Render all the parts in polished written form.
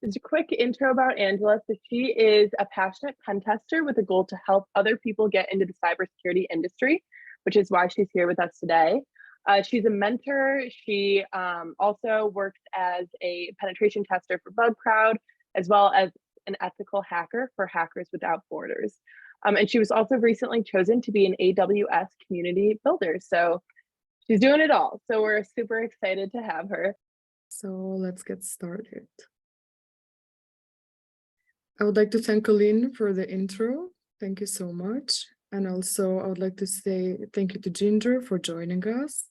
Just a quick intro about Anxhela. So she is a passionate pentester with a goal to help other people get into the cybersecurity industry, which is why she's here with us today. She's a mentor. She also works as a penetration tester for Bugcrowd, as well as an ethical hacker for Hackers Without Borders. And she was also recently chosen to be an AWS community builder. So she's doing it all. So we're super excited to have her. So let's get started. I would like to thank Colleen for the intro. Thank you so much. And also I would like to say thank you to Ginger for joining us.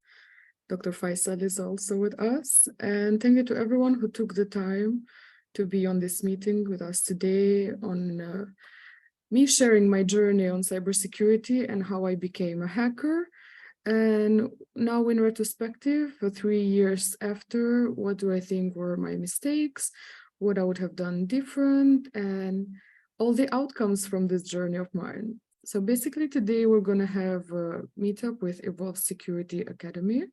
Dr. Faisal is also with us. And thank you to everyone who took the time to be on this meeting with us today on me sharing my journey on cybersecurity and how I became a hacker. And now in retrospective, for 3 years after, what do I think were my mistakes? What I would have done different, and all the outcomes from this journey of mine. So basically today we're going to have a meetup with Evolve Security Academy.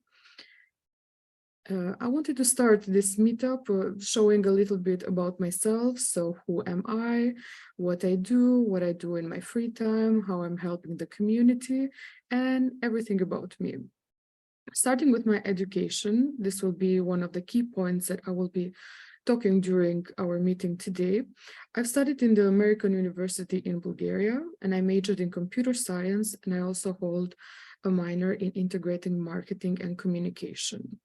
I wanted to start this meetup showing a little bit about myself. So who am I, what I do in my free time, how I'm helping the community, and everything about me. Starting with my education, this will be one of the key points that I will be talking during our meeting today. I've studied in the American University in Bulgaria, and I majored in computer science, and I also hold a minor in integrating marketing and communication.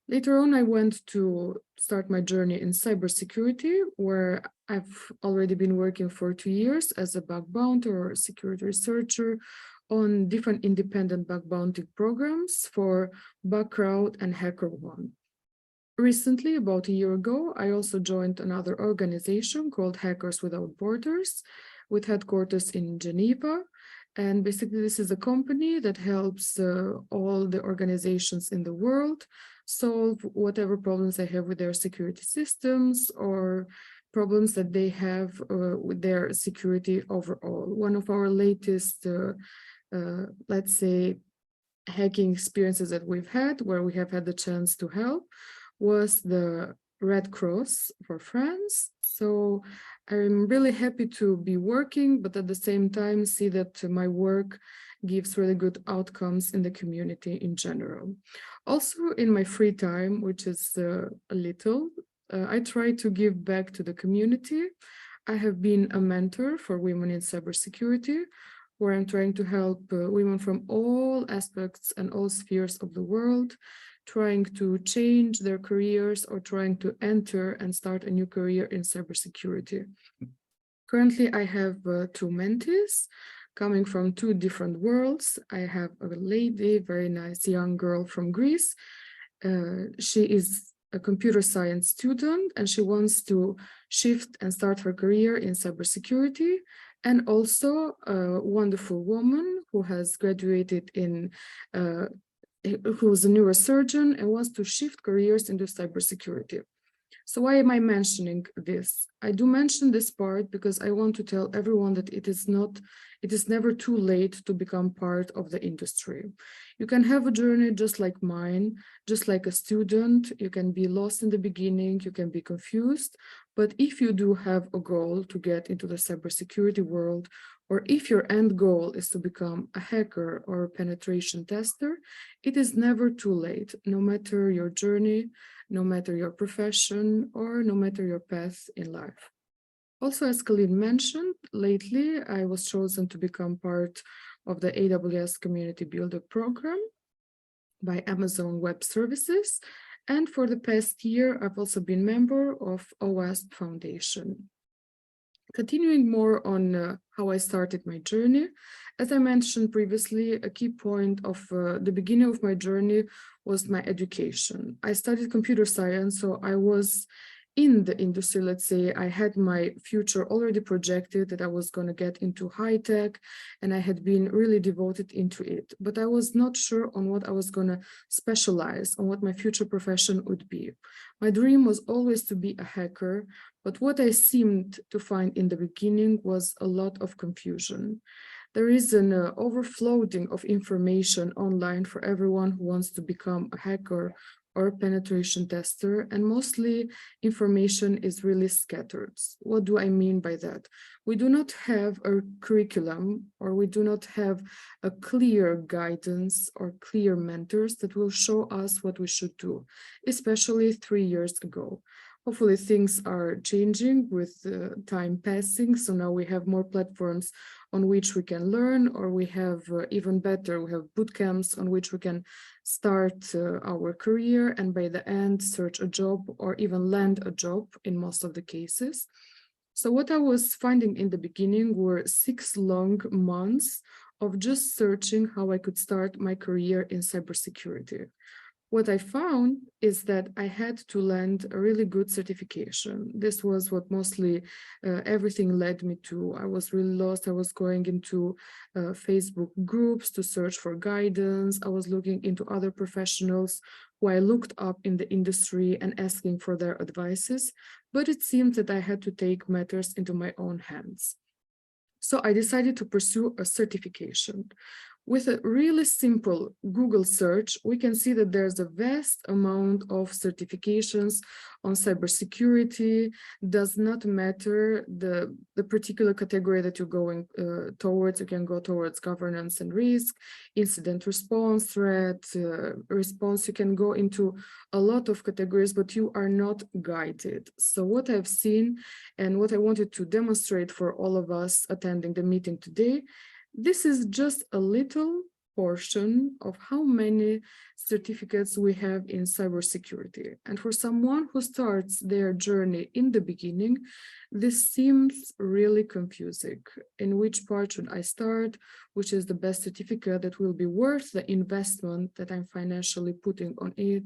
Later on, I went to start my journey in cybersecurity, where I've already been working for 2 years as a bug bounty or security researcher on different independent bug bounty programs for Bugcrowd and HackerOne. Recently, about a year ago, I also joined another organization called Hackers Without Borders, with headquarters in Geneva. And basically, this is a company that helps all the organizations in the world solve whatever problems they have with their security systems or problems that they have with their security overall. One of our latest, let's say, hacking experiences that we've had, where we have had the chance to help, was the Red Cross for France. So I'm really happy to be working, but at the same time see that my work gives really good outcomes in the community in general. Also in my free time, which is a little, I try to give back to the community. I have been a mentor for women in cybersecurity, where I'm trying to help women from all aspects and all spheres of the world, trying to change their careers or trying to enter and start a new career in cybersecurity. Currently, I have 2 mentees coming from 2 different worlds. I have a lady, very nice young girl from Greece. She is a computer science student and she wants to shift and start her career in cybersecurity. And also a wonderful woman who has graduated in who's a neurosurgeon and wants to shift careers into cybersecurity. So why am I mentioning this? I do mention this part because I want to tell everyone that it is never too late to become part of the industry. You can have a journey just like mine, just like a student. You can be lost in the beginning, you can be confused, but if you do have a goal to get into the cybersecurity world, or if your end goal is to become a hacker or a penetration tester, it is never too late, no matter your journey, no matter your profession, or no matter your path in life. Also, as Colleen mentioned, lately I was chosen to become part of the AWS Community Builder Program by Amazon Web Services. And for the past year, I've also been member of OWASP Foundation. Continuing more on how I started my journey, as I mentioned previously, a key point of the beginning of my journey was my education. I studied computer science, so I was in the industry, let's say. I had my future already projected that I was going to get into high tech, and I had been really devoted into it. But I was not sure on what I was going to specialize, on what my future profession would be. My dream was always to be a hacker, but what I seemed to find in the beginning was a lot of confusion. There is an overflowing of information online for everyone who wants to become a hacker or penetration tester, and mostly information is really scattered. What do I mean by that? We do not have a curriculum, or we do not have a clear guidance or clear mentors that will show us what we should do, especially 3 years ago. Hopefully things are changing with time passing, so now we have more platforms on which we can learn, or we have even better, we have bootcamps on which we can start our career and by the end search a job or even land a job in most of the cases. So what I was finding in the beginning were 6 long months of just searching how I could start my career in cybersecurity. What I found is that I had to land a really good certification. This was what mostly everything led me to. I was really lost. I was going into Facebook groups to search for guidance. I was looking into other professionals who I looked up in the industry and asking for their advices. But it seemed that I had to take matters into my own hands. So I decided to pursue a certification. With a really simple Google search, we can see that there's a vast amount of certifications on cybersecurity. Does not matter the particular category that you're going towards. You can go towards governance and risk, incident response, threat response. You can go into a lot of categories, but you are not guided. So what I've seen and what I wanted to demonstrate for all of us attending the meeting today, this is just a little portion of how many certificates we have in cybersecurity. And for someone who starts their journey in the beginning, this seems really confusing. In which part should I start? Which is the best certificate that will be worth the investment that I'm financially putting on it,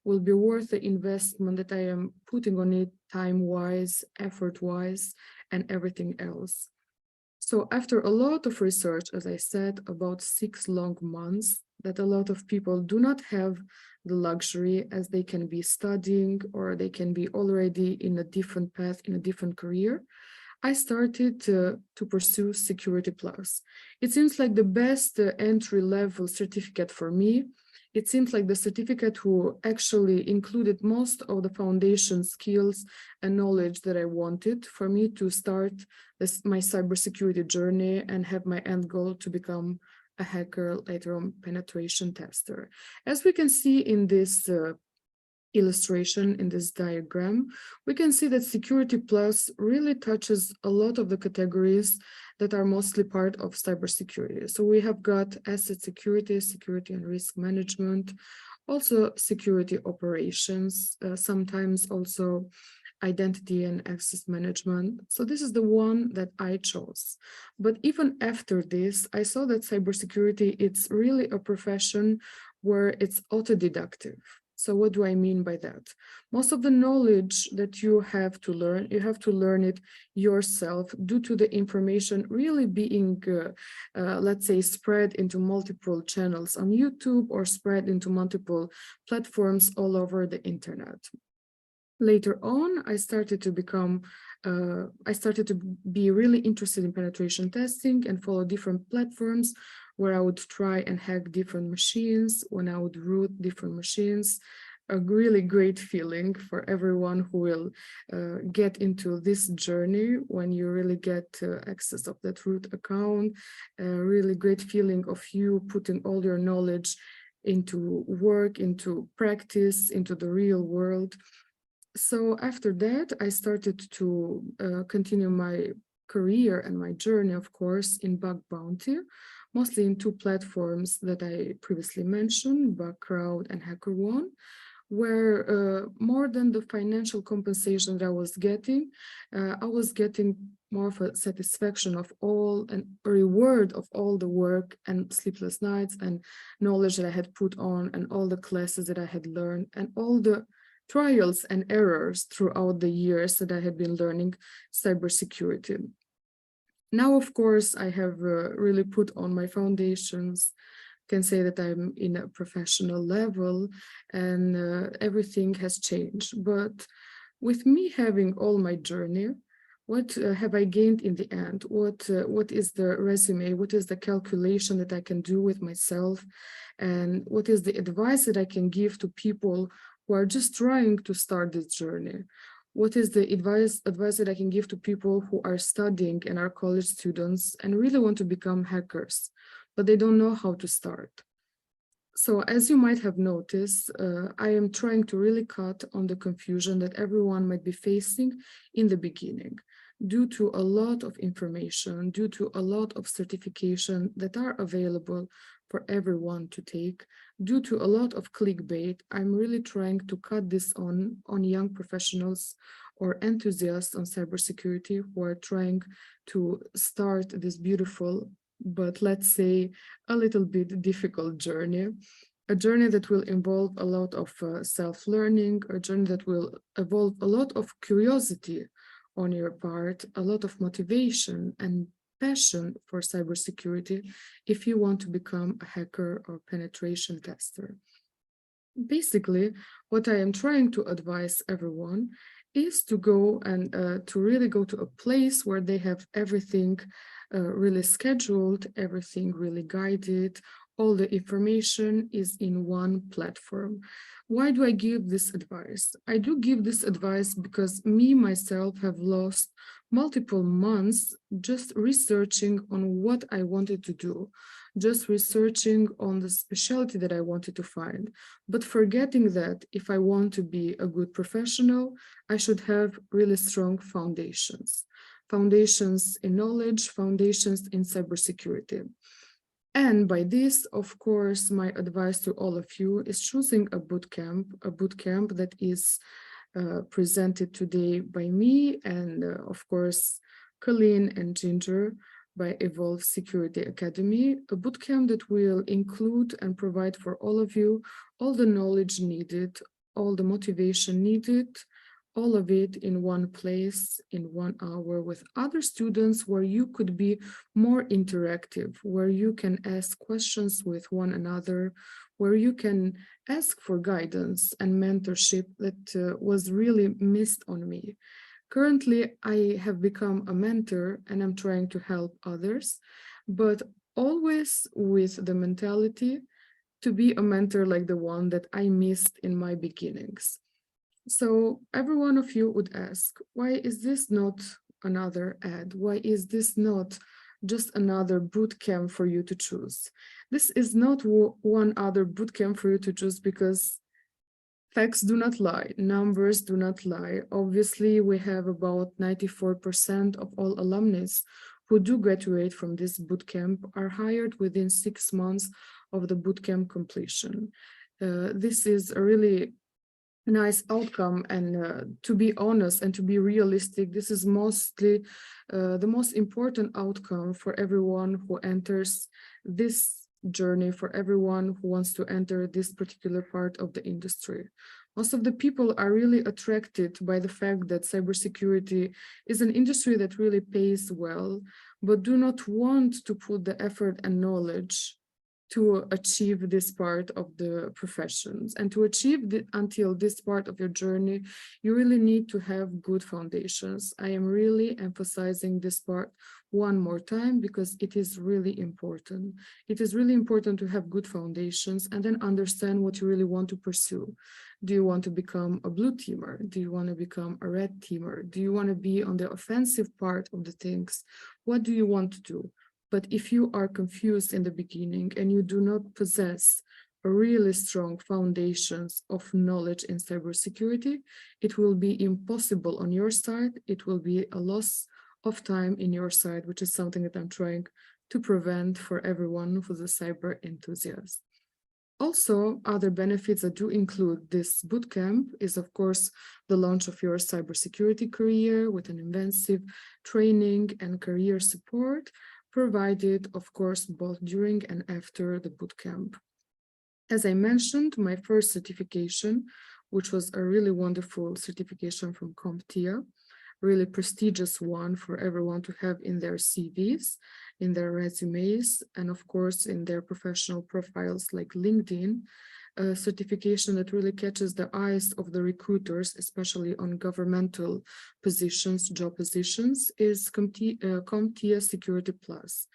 will be worth the investment that I am putting on it time-wise, effort-wise, and everything else. So after a lot of research, as I said, about 6 long months, that a lot of people do not have the luxury, as they can be studying or they can be already in a different path, in a different career, I started to pursue Security Plus. It seems like the best entry-level certificate for me. It seems like the certificate who actually included most of the foundation skills and knowledge that I wanted for me to start my cybersecurity journey and have my end goal to become a hacker, later on penetration tester. As we can see in this illustration, in this diagram, we can see that Security Plus really touches a lot of the categories that are mostly part of cybersecurity. So we have got asset security, security and risk management, also security operations, sometimes also identity and access management. So this is the one that I chose. But even after this, I saw that cybersecurity, it's really a profession where it's autodidactive. So what do I mean by that? Most of the knowledge that you have to learn it yourself due to the information really being, let's say, spread into multiple channels on YouTube or spread into multiple platforms all over the internet. Later on, I started to be really interested in penetration testing and follow different platforms where I would try and hack different machines, when I would root different machines. A really great feeling for everyone who will get into this journey when you really get access of that root account. A really great feeling of you putting all your knowledge into work, into practice, into the real world. So after that, I started to continue my career and my journey, of course, in bug bounty, mostly in 2 platforms that I previously mentioned, Bugcrowd and HackerOne, where more than the financial compensation that I was getting more of a satisfaction of all and a reward of all the work and sleepless nights and knowledge that I had put on and all the classes that I had learned and all the trials and errors throughout the years that I had been learning cybersecurity. Now, of course, I have really put on my foundations, can say that I'm in a professional level and everything has changed. But with me having all my journey, what have I gained in the end? What is the resume? What is the calculation that I can do with myself? And what is the advice that I can give to people who are just trying to start this journey? What is the advice that I can give to people who are studying and are college students and really want to become hackers, but they don't know how to start? So as you might have noticed, I am trying to really cut on the confusion that everyone might be facing in the beginning, due to a lot of information, due to a lot of certification that are available for everyone to take, due to a lot of clickbait. I'm really trying to cut this on young professionals or enthusiasts on cybersecurity who are trying to start this beautiful, but let's say a little bit difficult journey. A journey that will involve a lot of self-learning, a journey that will involve a lot of curiosity on your part, a lot of motivation and passion for cybersecurity if you want to become a hacker or penetration tester. Basically, what I am trying to advise everyone is to go and to really go to a place where they have everything really scheduled, everything really guided, all the information is in one platform. Why do I give this advice? I do give this advice because me, myself, have lost multiple months just researching on what I wanted to do, just researching on the specialty that I wanted to find, but forgetting that if I want to be a good professional, I should have really strong foundations. Foundations in knowledge, foundations in cybersecurity. And by this, of course, my advice to all of you is choosing a bootcamp that is presented today by me and, of course, Colleen and Ginger by Evolve Security Academy, a bootcamp that will include and provide for all of you all the knowledge needed, all the motivation needed, all of it in one place, in 1 hour with other students where you could be more interactive, where you can ask questions with one another, where you can ask for guidance and mentorship that was really missed on me. Currently, I have become a mentor and I'm trying to help others, but always with the mentality to be a mentor like the one that I missed in my beginnings. So every one of you would ask, why is this not another ad? Why is this not just another bootcamp for you to choose? This is not one other bootcamp for you to choose because facts do not lie, numbers do not lie. Obviously, we have about 94% of all alumni who do graduate from this bootcamp are hired within 6 months of the bootcamp completion. This is a really nice outcome, and to be honest and to be realistic, this is mostly the most important outcome for everyone who enters this journey, for everyone who wants to enter this particular part of the industry. Most of the people are really attracted by the fact that cybersecurity is an industry that really pays well, but do not want to put the effort and knowledge to achieve this part of the professions. And to achieve until this part of your journey, you really need to have good foundations. I am really emphasizing this part one more time because it is really important. It is really important to have good foundations and then understand what you really want to pursue. Do you want to become a blue teamer? Do you want to become a red teamer? Do you want to be on the offensive part of the things? What do you want to do? But if you are confused in the beginning and you do not possess a really strong foundations of knowledge in cybersecurity, it will be impossible on your side. It will be a loss of time in your side, which is something that I'm trying to prevent for everyone who's a cyber enthusiast. Also, other benefits that do include this bootcamp is, of course, the launch of your cybersecurity career with an intensive training and career support, provided, of course, both during and after the bootcamp. As I mentioned, my first certification, which was a really wonderful certification from CompTIA, really prestigious one for everyone to have in their CVs, in their resumes, and of course in their professional profiles like LinkedIn, a certification that really catches the eyes of the recruiters, especially on governmental positions, job positions, is CompTIA Security Plus.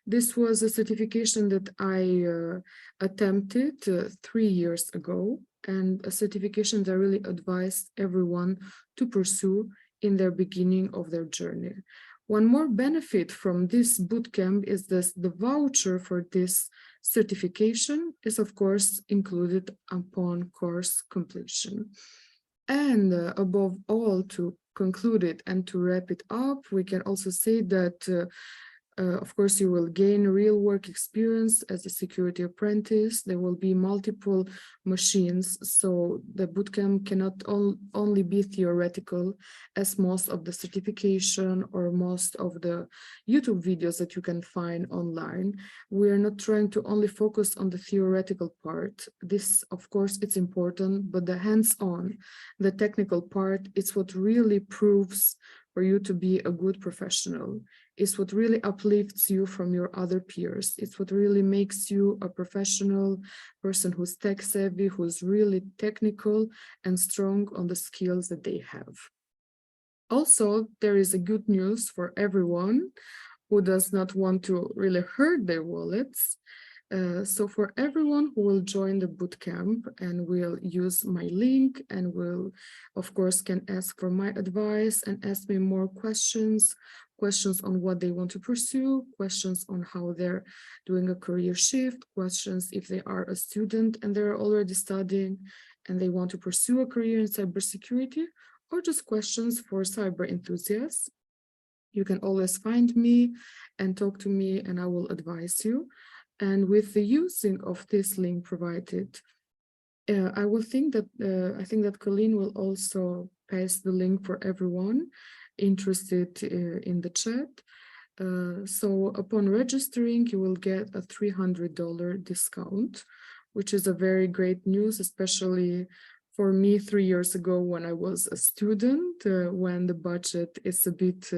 This was a certification that I attempted 3 years ago. and a certification that I really advise everyone to pursue in their beginning of their journey. One more benefit from this bootcamp is this: the voucher for this certification is of course included upon course completion. And above all, to conclude it and to wrap it up, we can also say that of course, you will gain real work experience as a security apprentice. There will be multiple machines, so the bootcamp cannot only be theoretical, as most of the certification or most of the YouTube videos that you can find online. We are not trying to only focus on the theoretical part. This, of course, it's important, but the hands-on, the technical part, it's what really proves for you to be a good professional. It's what really uplifts you from your other peers. It's what really makes you a professional person who's tech savvy, who's really technical and strong on the skills that they have. Also, there is a good news for everyone who does not want to really hurt their wallets. So for everyone who will join the bootcamp and will use my link and will, of course, can ask for my advice and ask me more questions on what they want to pursue, questions on how they're doing a career shift, questions if they are a student and they're already studying and they want to pursue a career in cybersecurity, or just questions for cyber enthusiasts. You can always find me and talk to me and I will advise you. And with the using of this link provided, I think that Colleen will also pass the link for everyone interested in the chat. So upon registering, you will get a $300 discount, which is a very great news, especially for me 3 years ago when I was a student, when the budget is a bit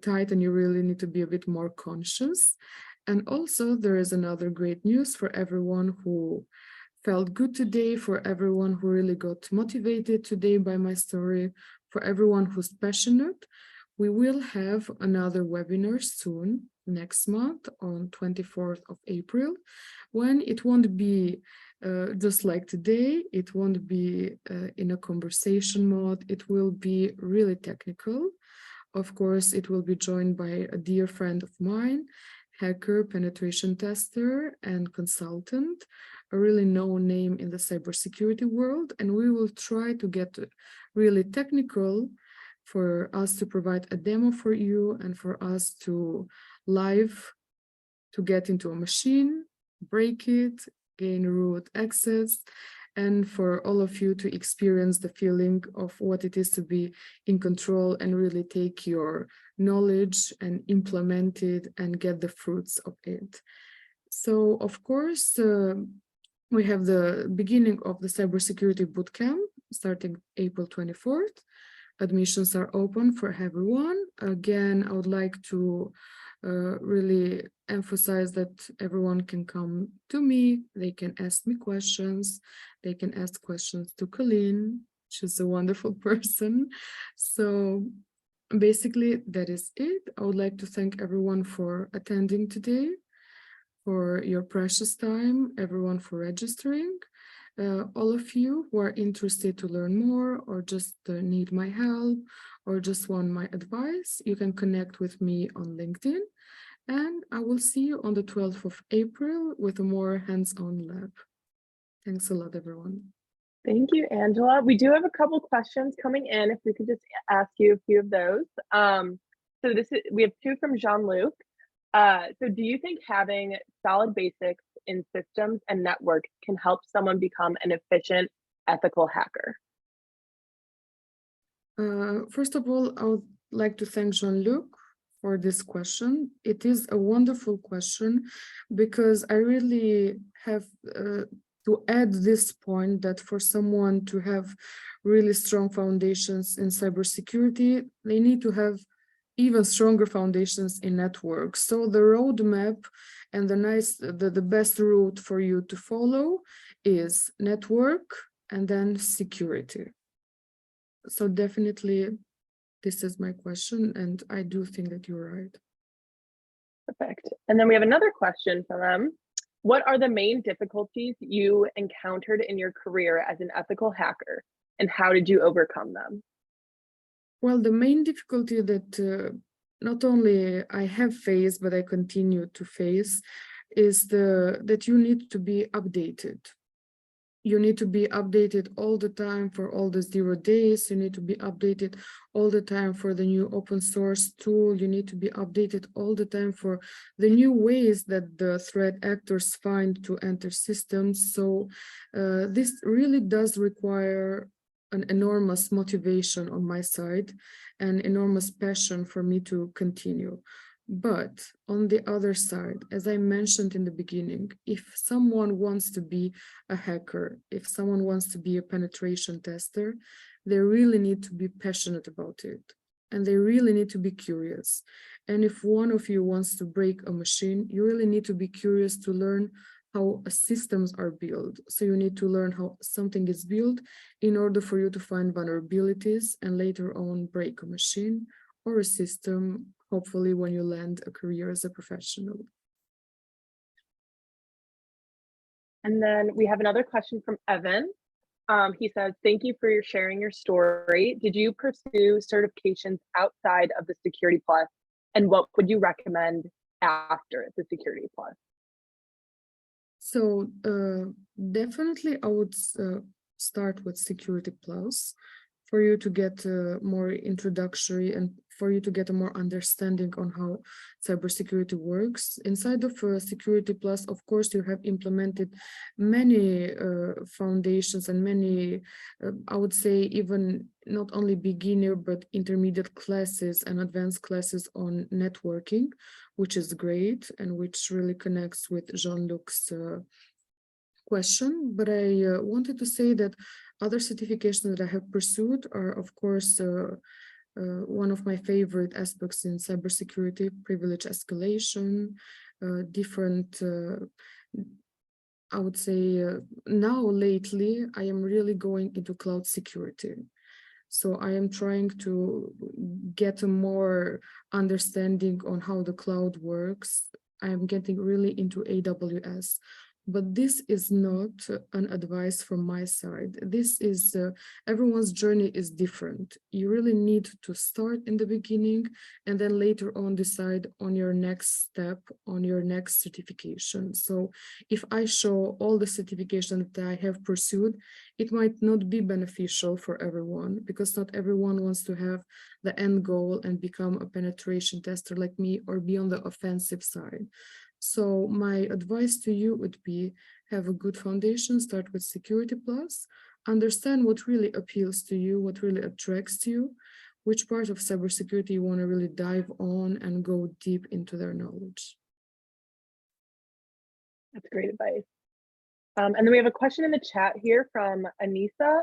tight and you really need to be a bit more conscious. And also there is another great news for everyone who felt good today, for everyone who really got motivated today by my story, for everyone who's passionate. We will have another webinar soon, next month on 24th of April, when it won't be just like today, it won't be in a conversation mode, it will be really technical. Of course, it will be joined by a dear friend of mine, hacker, penetration tester, and consultant, a really known name in the cybersecurity world. And we will try to get really technical for us to provide a demo for you and for us to live to get into a machine, break it, gain root access, and for all of you to experience the feeling of what it is to be in control and really take your knowledge and implement it and get the fruits of it. So, of course, we have the beginning of the cybersecurity bootcamp starting April 24th. Admissions are open for everyone. Again, I would like to really emphasize that everyone can come to me, they can ask me questions, they can ask questions to Colleen, she's a wonderful person. So basically that is it. I would like to thank everyone for attending today, for your precious time, everyone for registering. All of you who are interested to learn more or just need my help or just want my advice, you can connect with me on LinkedIn. And I will see you on the 12th of April with a more hands-on lab. Thanks a lot, everyone. Thank you, Anxhela. We do have a couple questions coming in, if we could just ask you a few of those. So we have two from Jean-Luc. So do you think having solid basics in systems and networks can help someone become an efficient, ethical hacker? First of all, I would like to thank Jean-Luc for this question. It is a wonderful question because I really have to add this point that for someone to have really strong foundations in cybersecurity, they need to have even stronger foundations in networks. So the roadmap and the best route for you to follow is network and then security. So definitely this is my question, and I do think that you're right. Perfect. And then we have another question from them. What are the main difficulties you encountered in your career as an ethical hacker, and how did you overcome them? Well, the main difficulty that not only I have faced, but I continue to face is that you need to be updated. You need to be updated all the time for all the 0 days. You need to be updated all the time for the new open source tool. You need to be updated all the time for the new ways that the threat actors find to enter systems. So this really does require an enormous motivation on my side and enormous passion for me to continue. But on the other side, as I mentioned in the beginning, if someone wants to be a hacker, if someone wants to be a penetration tester, they really need to be passionate about it. And they really need to be curious. And if one of you wants to break a machine, you really need to be curious to learn how systems are built. So you need to learn how something is built in order for you to find vulnerabilities and later on break a machine or a system, hopefully when you land a career as a professional. And then we have another question from Evan. He says, thank you for sharing your story. Did you pursue certifications outside of the Security Plus? And what would you recommend after the Security Plus? So definitely I would start with Security Plus for you to get more introductory and for you to get a more understanding on how cybersecurity works. Inside of Security Plus, of course, you have implemented many foundations and many, I would say, even not only beginner, but intermediate classes and advanced classes on networking, which is great and which really connects with Jean-Luc's question. But I wanted to say that other certifications that I have pursued are, of course, one of my favorite aspects in cybersecurity, privilege escalation, different, I would say now lately, I am really going into cloud security. So I am trying to get a more understanding on how the cloud works. I am getting really into AWS. But this is not an advice from my side. This is, everyone's journey is different. You really need to start in the beginning and then later on decide on your next step, on your next certification. So if I show all the certifications that I have pursued, it might not be beneficial for everyone because not everyone wants to have the end goal and become a penetration tester like me or be on the offensive side. So my advice to you would be have a good foundation, start with Security Plus, understand what really appeals to you, what really attracts you, which part of cybersecurity you want to really dive on and go deep into their knowledge. That's great advice. And then we have a question in the chat here from Anissa.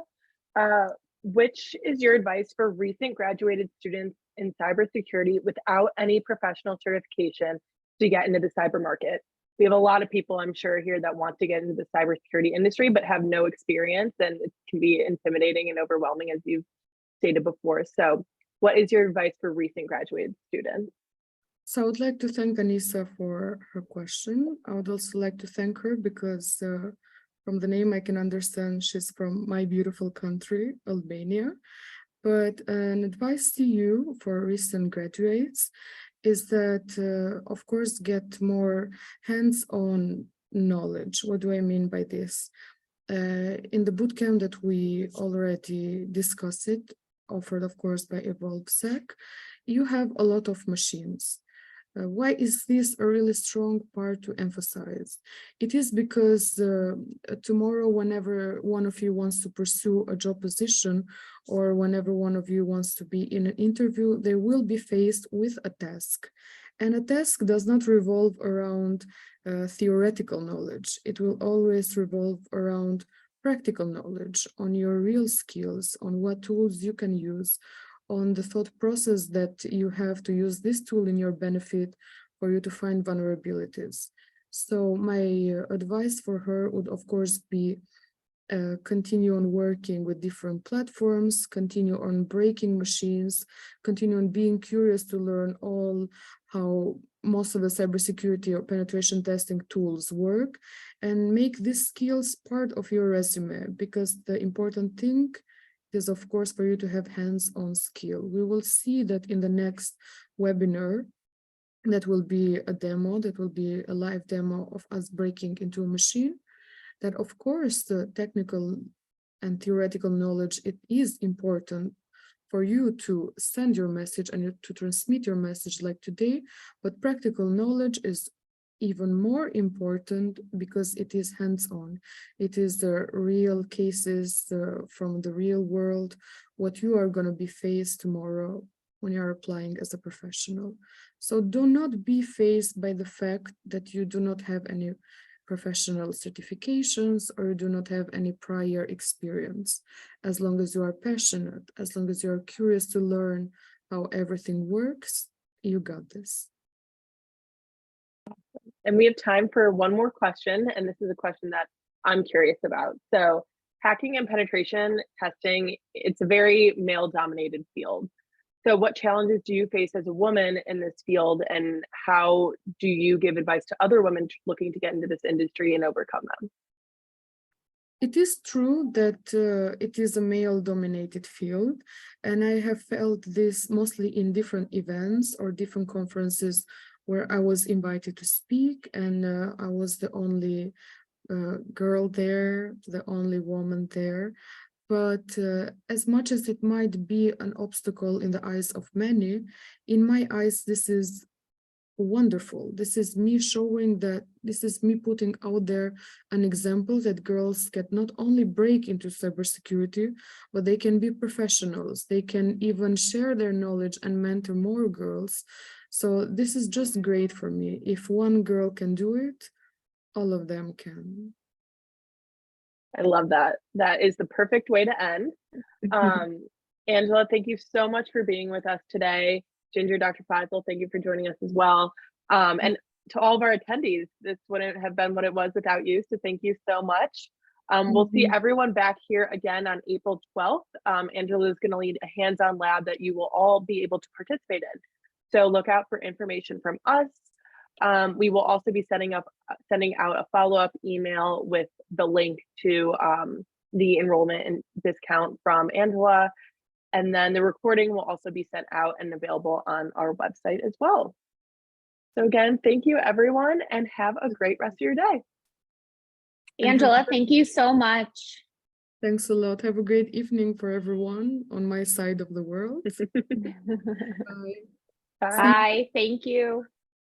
Which is your advice for recent graduated students in cybersecurity without any professional certification to get into the cyber market? We have a lot of people, I'm sure, here that want to get into the cybersecurity industry, but have no experience, and it can be intimidating and overwhelming, as you've stated before. So what is your advice for recent graduated students? So I would like to thank Anissa for her question. I would also like to thank her because from the name I can understand she's from my beautiful country, Albania. But an advice to you for recent graduates is that, of course, get more hands-on knowledge. What do I mean by this? In the bootcamp that we already discussed it, offered, of course, by EvolveSec, you have a lot of machines. Why is this a really strong part to emphasize? It is because tomorrow, whenever one of you wants to pursue a job position or whenever one of you wants to be in an interview, they will be faced with a task. And a task does not revolve around theoretical knowledge. It will always revolve around practical knowledge, on your real skills, on what tools you can use, on the thought process that you have to use this tool in your benefit for you to find vulnerabilities. So my advice for her would, of course, be continue on working with different platforms, continue on breaking machines, continue on being curious to learn all how most of the cybersecurity or penetration testing tools work, and make these skills part of your resume, because the important thing is, of course, for you to have hands-on skill. We will see that in the next webinar. That will be a demo, that will be a live demo of us breaking into a machine. That, of course, the technical and theoretical knowledge, it is important for you to send your message and to transmit your message like today, but practical knowledge is even more important because it is hands-on. It is the real cases from the real world, what you are going to be faced tomorrow when you are applying as a professional. So do not be faced by the fact that you do not have any professional certifications or you do not have any prior experience. As long as you are passionate, as long as you are curious to learn how everything works, you got this. And we have time for one more question, and this is a question that I'm curious about. So hacking and penetration testing, it's a very male-dominated field. So what challenges do you face as a woman in this field, and how do you give advice to other women looking to get into this industry and overcome them? It is true that it is a male-dominated field, and I have felt this mostly in different events or different conferences where I was invited to speak, and I was the only girl there, the only woman there. But as much as it might be an obstacle in the eyes of many, in my eyes, this is wonderful. This is me showing that, this is me putting out there an example that girls can not only break into cybersecurity, but they can be professionals. They can even share their knowledge and mentor more girls. So this is just great for me. If one girl can do it, all of them can. I love that. That is the perfect way to end. Anxhela, thank you so much for being with us today. Ginger, Dr. Faisal, thank you for joining us as well. And to all of our attendees, this wouldn't have been what it was without you. So thank you so much. We'll see everyone back here again on April 12th. Anxhela is going to lead a hands-on lab that you will all be able to participate in. So look out for information from us. We will also be sending out a follow-up email with the link to the enrollment and discount from Anxhela. And then the recording will also be sent out and available on our website as well. So again, thank you everyone, and have a great rest of your day. Anxhela, thank you so much. Thanks a lot. Have a great evening for everyone on my side of the world. Bye. Bye. Bye. Thank you.